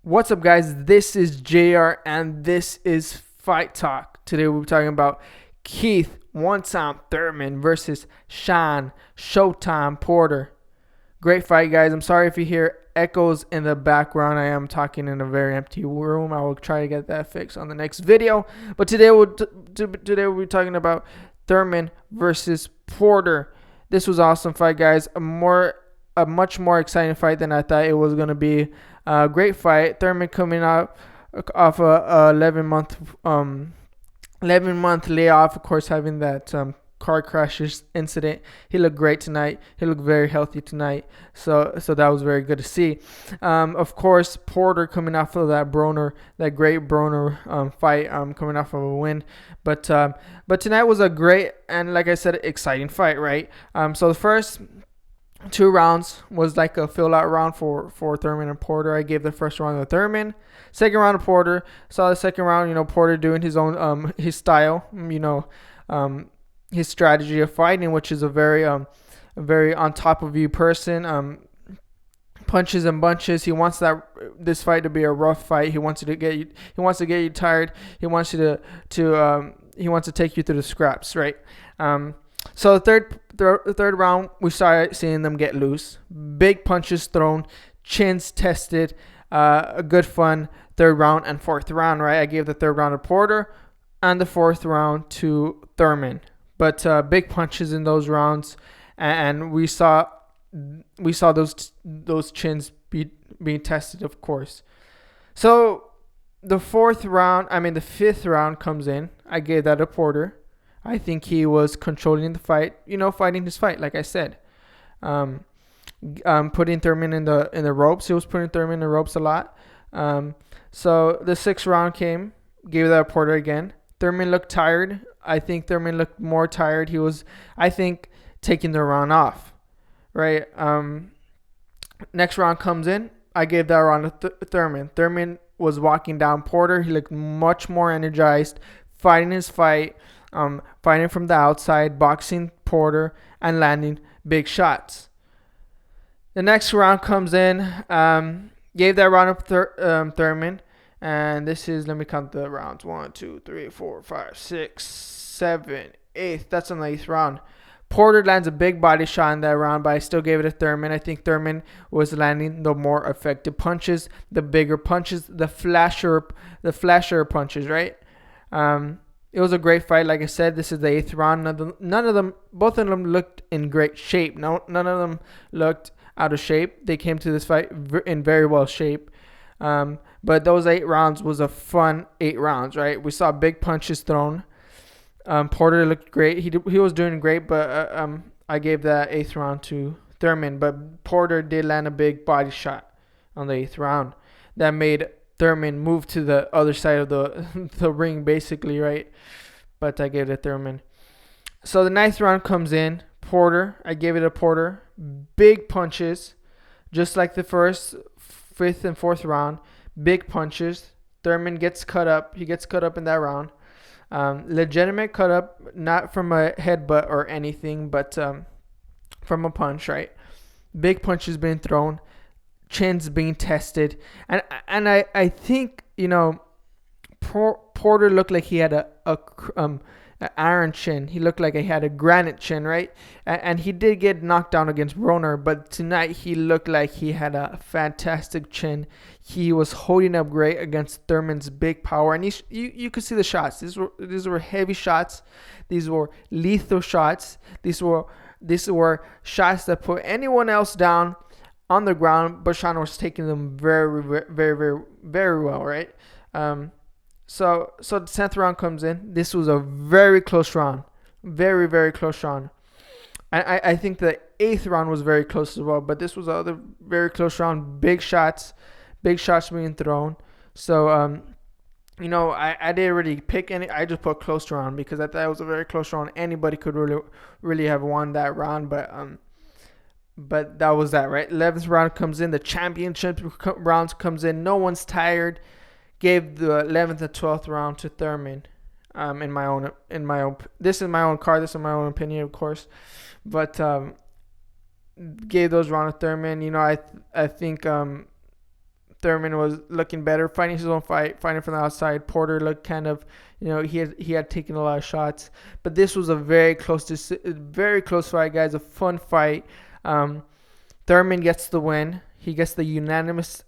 What's up, guys? This is JR, and this is Fight Talk. Today we'll be talking about Keith one-time Thurman versus Shawn Showtime Porter. Great fight, guys. I'm sorry if you hear echoes in the background. I am talking in a very empty room. I will try to get that fixed on the next video. But today we'll be talking about Thurman versus Porter. This was an awesome fight, guys. A much more exciting fight than I thought it was going to be. Great fight. Thurman coming out off a 11-month layoff. Of course, having that car crashes incident. He looked great tonight. He looked very healthy tonight. So that was very good to see. Of course, Porter coming off of that great Broner fight, coming off of a win. But tonight was a great and, like I said, exciting fight, right? So the first 2 rounds was like a fill-out round for Thurman and Porter. I gave the first round to Thurman. Second round to Porter. Saw the second round, Porter doing his own his style, his strategy of fighting, which is a very on top of you person. Punches and bunches. He wants this fight to be a rough fight. He wants to get you. He wants to get you tired. He wants you he wants to take you through the scraps, right? So the third round, we started seeing them get loose. Big punches thrown, chins tested. A good fun third round and fourth round, right? I gave the third round to Porter and the fourth round to Thurman. But big punches in those rounds, and we saw those chins being tested, of course. So the fifth round comes in. I gave that to Porter. I think he was controlling the fight, fighting his fight, like I said. Putting Thurman in the ropes. He was putting Thurman in the ropes a lot. So the sixth round came, gave that to Porter again. Thurman looked tired. I think Thurman looked more tired. He was, I think, taking the round off, right? Next round comes in. I gave that round to Thurman. Thurman was walking down Porter. He looked much more energized, fighting his fight. Fighting from the outside, boxing Porter, and landing big shots. The next round comes in. Gave that round to Thurman. And this is, let me count the rounds. 1, 2, 3, 4, 5, 6, 7, 8. That's on the 8th round. Porter lands a big body shot in that round, but I still gave it to Thurman. I think Thurman was landing the more effective punches, the bigger punches, the flasher punches, right? It was a great fight. Like I said, this is the 8th round. Both of them looked in great shape. None of them looked out of shape. They came to this fight in very well shape. But those 8 rounds was a fun 8 rounds, right? We saw big punches thrown. Porter looked great. He was doing great, but I gave that 8th round to Thurman. But Porter did land a big body shot on the 8th round that made Thurman moved to the other side of the ring, basically, right? But I gave it to Thurman. So the 9th round comes in. Porter, I gave it to Porter. Big punches, just like the first, 5th, and 4th round. Big punches. Thurman gets cut up. He gets cut up in that round. Legitimate cut up, not from a headbutt or anything, but from a punch, right? Big punches being thrown. Chins being tested, and I think Porter looked like he had an iron chin. He looked like he had a granite chin, right? And he did get knocked down against Broner, but tonight he looked like he had a fantastic chin. He was holding up great against Thurman's big power, and you could see the shots. These were heavy shots. These were lethal shots. These were shots that put anyone else down on the ground, but Shawn was taking them very, very, very, very well, right? So the 10th round comes in. This was a very close round. Very, very close round. I think the 8th round was very close as well, but this was another very close round. Big shots being thrown. So, I didn't really pick any. I just put close round because I thought it was a very close round. Anybody could really have won that round, but that was that, right? 11th round comes in. The championship rounds comes in. No one's tired. Gave the 11th and 12th round to Thurman. This is my own card. This is my own opinion, of course. But gave those rounds to Thurman. I think Thurman was looking better, fighting his own fight, fighting from the outside. Porter looked kind of, he had taken a lot of shots, but this was a very close fight, guys. A fun fight. Thurman gets the win. He gets the unanimous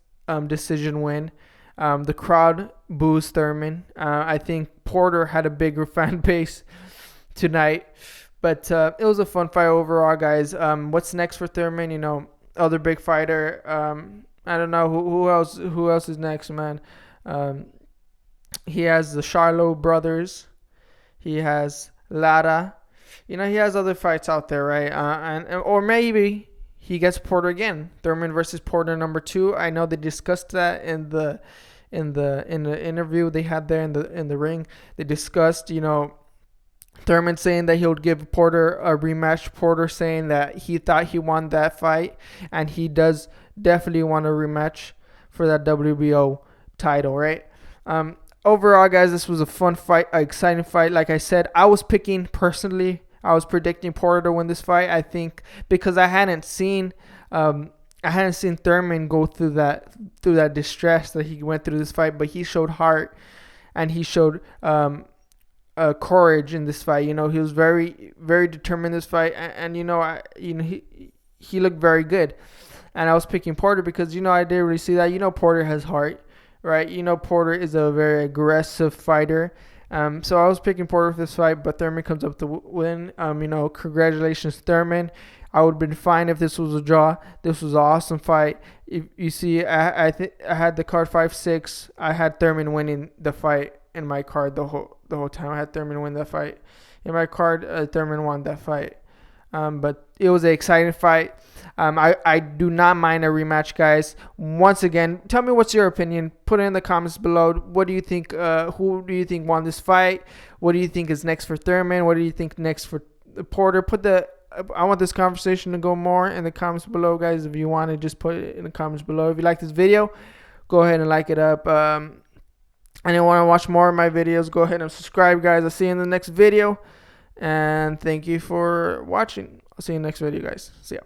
decision win. The crowd boos Thurman. I think Porter had a bigger fan base tonight, but it was a fun fight overall, guys. What's next for Thurman? Other big fighter. I don't know who else. Who else is next, man? He has the Charlo brothers. He has Lara. He has other fights out there, right? Or maybe he gets Porter again. Thurman versus Porter #2. I know they discussed that in the interview they had there in the ring. They discussed, Thurman saying that he would give Porter a rematch. Porter saying that he thought he won that fight, and he does definitely want a rematch for that WBO title, right? Overall, guys, this was a fun fight, an exciting fight. Like I said, I was predicting Porter to win this fight. I think because I hadn't seen Thurman go through that distress that he went through this fight, but he showed heart and he showed courage in this fight. He was very, very determined in this fight, and he looked very good. And I was picking Porter because I didn't really see that. Porter has heart, right? Porter is a very aggressive fighter. So I was picking Porter for this fight, but Thurman comes up to win. Congratulations, Thurman. I would have been fine if this was a draw. This was an awesome fight. If you see, I had the card 5-6. I had Thurman winning the fight in my card the whole time. I had Thurman win that fight. In my card, Thurman won that fight. But it was an exciting fight. I do not mind a rematch, guys. Once again, tell me what's your opinion. Put it in the comments below. What do you think? Who do you think won this fight? What do you think is next for Thurman? What do you think next for Porter? I want this conversation to go more in the comments below, guys. If you want to, just put it in the comments below. If you like this video, go ahead and like it up. And you want to watch more of my videos, go ahead and subscribe, guys. I'll see you in the next video. And thank you for watching. I'll see you in the next video, guys. See ya.